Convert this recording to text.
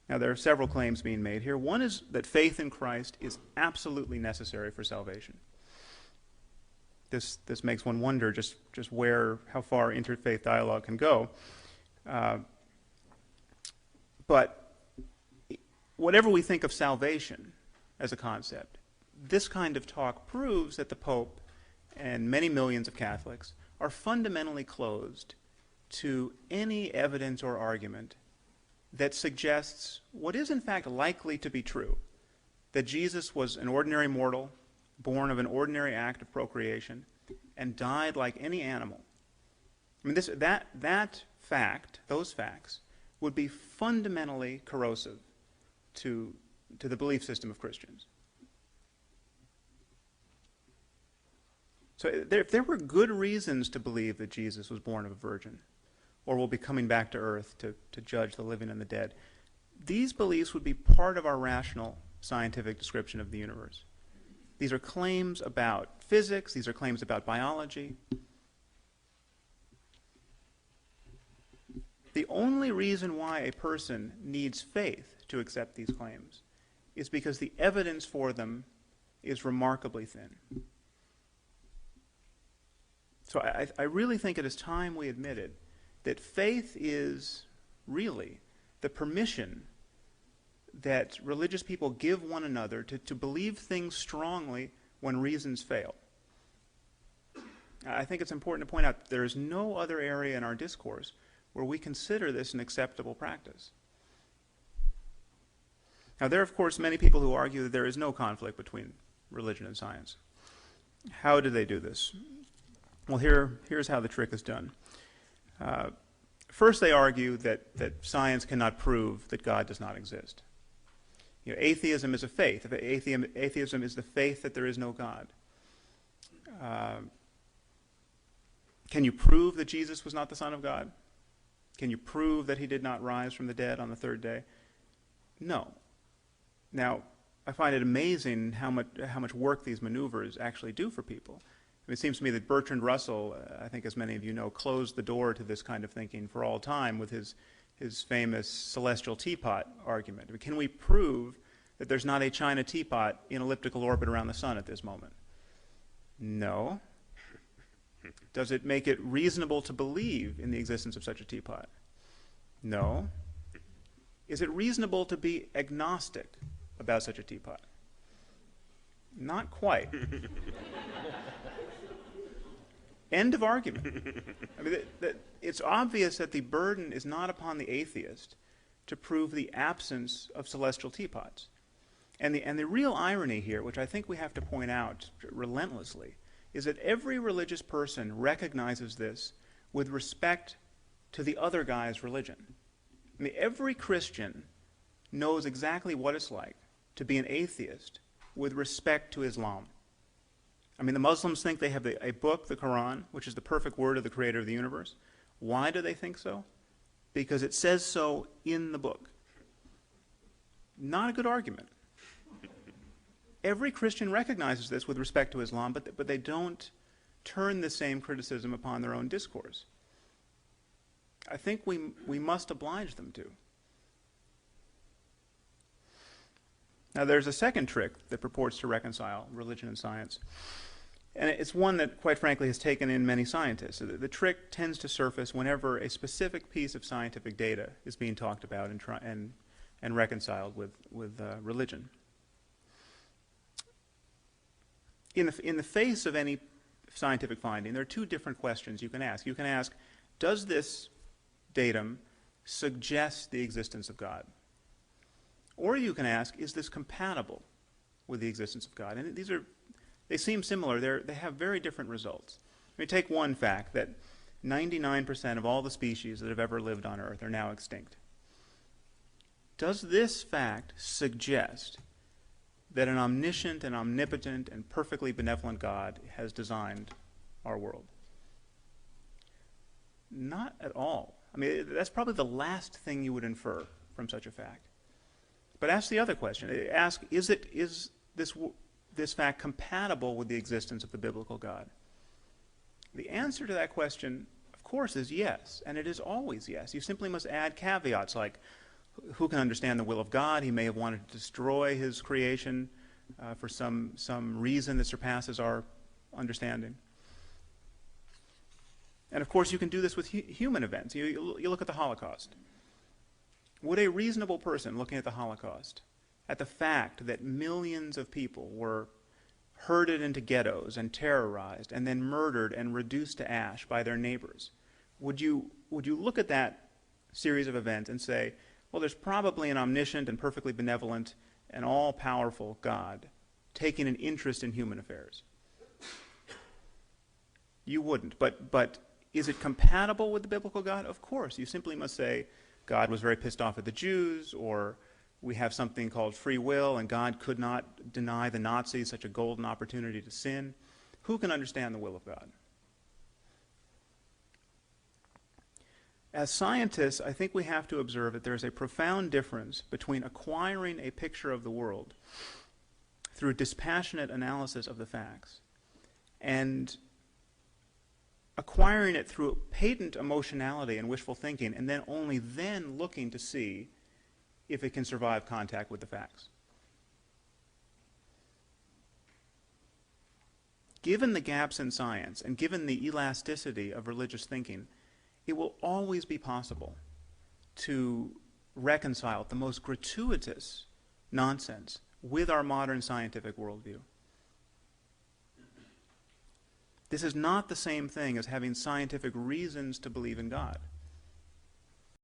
Now, there are several claims being made here. One is that faith in Christ is absolutely necessary for salvation. This makes one wonder just how far interfaith dialogue can go. But whatever we think of salvation as a concept, this kind of talk proves that the Pope and many millions of Catholics are fundamentally closed to any evidence or argument that suggests what is in fact likely to be true, that Jesus was an ordinary mortal, born of an ordinary act of procreation, and died like any animal. I mean, those facts, would be fundamentally corrosive to the belief system of Christians. So if there were good reasons to believe that Jesus was born of a virgin, or will be coming back to earth to judge the living and the dead, these beliefs would be part of our rational scientific description of the universe. These are claims about physics, these are claims about biology. The only reason why a person needs faith to accept these claims is because the evidence for them is remarkably thin. So I really think it is time we admitted that faith is really the permission that religious people give one another to believe things strongly when reasons fail. I think it's important to point out that there is no other area in our discourse where we consider this an acceptable practice. Now, there are, of course, many people who argue that there is no conflict between religion and science. How do they do this? Well, here's how the trick is done. First, they argue that science cannot prove that God does not exist. You know, atheism is a faith. Atheism is the faith that there is no God. Can you prove that Jesus was not the Son of God? Can you prove that he did not rise from the dead on the third day? No. Now, I find it amazing how much work these maneuvers actually do for people. I mean, it seems to me that Bertrand Russell, I think as many of you know, closed the door to this kind of thinking for all time with his famous celestial teapot argument. I mean, can we prove that there's not a China teapot in elliptical orbit around the sun at this moment? No. Does it make it reasonable to believe in the existence of such a teapot? No. Is it reasonable to be agnostic about such a teapot? Not quite. End of argument. I mean, it's obvious that the burden is not upon the atheist to prove the absence of celestial teapots. And the real irony here, which I think we have to point out relentlessly, is that every religious person recognizes this with respect to the other guy's religion. I mean, every Christian knows exactly what it's like to be an atheist with respect to Islam. I mean, the Muslims think they have a book, the Quran, which is the perfect word of the creator of the universe. Why do they think so? Because it says so in the book. Not a good argument. Every Christian recognizes this with respect to Islam, but they don't turn the same criticism upon their own discourse. I think we must oblige them to. Now, there's a second trick that purports to reconcile religion and science. And it's one that, quite frankly, has taken in many scientists. The trick tends to surface whenever a specific piece of scientific data is being talked about and reconciled with religion. In the face of any scientific finding, there are two different questions you can ask. You can ask, does this datum suggest the existence of God? Or you can ask, is this compatible with the existence of God? And they seem similar. They have very different results. Let me take one fact, that 99% of all the species that have ever lived on Earth are now extinct. Does this fact suggest that an omniscient and omnipotent and perfectly benevolent God has designed our world? Not at all. I mean, that's probably the last thing you would infer from such a fact. But ask the other question. Ask, is this fact compatible with the existence of the biblical God? The answer to that question, of course, is yes, and it is always yes. You simply must add caveats like, Who can understand the will of God? He may have wanted to destroy his creation for some reason that surpasses our understanding. And of course, you can do this with human events. You look at the Holocaust. Would a reasonable person looking at the Holocaust, at the fact that millions of people were herded into ghettos and terrorized and then murdered and reduced to ash by their neighbors, would you look at that series of events and say, well, there's probably an omniscient and perfectly benevolent and all-powerful God taking an interest in human affairs? You wouldn't. But is it compatible with the biblical God? Of course. You simply must say, God was very pissed off at the Jews, or we have something called free will, and God could not deny the Nazis such a golden opportunity to sin. Who can understand the will of God? As scientists, I think we have to observe that there is a profound difference between acquiring a picture of the world through dispassionate analysis of the facts and acquiring it through patent emotionality and wishful thinking, and then only then looking to see if it can survive contact with the facts. Given the gaps in science and given the elasticity of religious thinking, it will always be possible to reconcile the most gratuitous nonsense with our modern scientific worldview. This is not the same thing as having scientific reasons to believe in God.